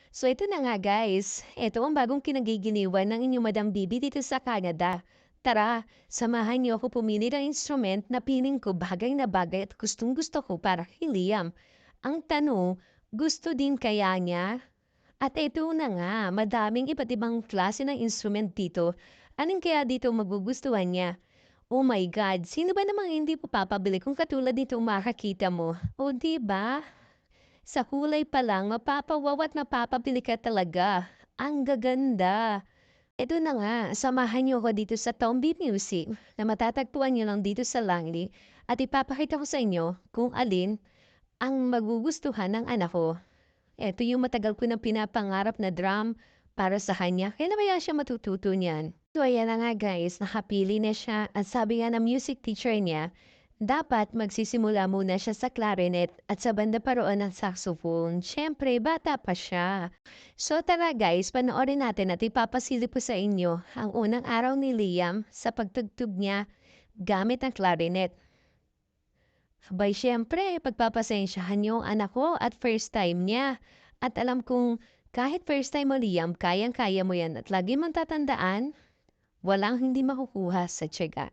So ito na nga guys, ito ang bagong kinagigiliwan ng inyong Madam Bibi dito sa Canada. Tara, samahan niyo ako pumili ng instrument na piling ko bagay na bagay at gustong gusto ko para kay Liam. Ang tanong, gusto din kaya niya? At ito na nga, madaming iba't ibang klase ng instrument dito. Anong kaya dito magugustuhan niya? Oh my God, sino ba namang hindi papabili kung katulad nito makakita mo? O di ba? Sa kulay pa lang mapapawaw at mapapabili ka talaga. Ang gaganda. Ito na nga, samahan niyo ako dito sa Tombi Music na matatagpuan niyo lang dito sa Langley at ipapakita ko sa inyo kung alin ang magugustuhan ng anak ko. Ito yung matagal ko na pinapangarap na drum para sa kanya. Kailan kaya siya matututo niyan? So ayan na nga guys, nakapili na siya at sabi nga ng music teacher niya, dapat magsisimula muna siya sa clarinet at sa banda pa roon ng saxophone. Siyempre, bata pa siya. So tara guys, panoorin natin at ipapasilip ko sa inyo ang unang araw ni Liam sa pagtugtog niya gamit ang clarinet. Abay siyempre, pagpapasensyahan niyo ang anak ko at first time niya. At alam kong kahit first time mo Liam, kayang-kaya mo yan at lagi mong tatandaan, walang hindi makukuha sa tiyaga.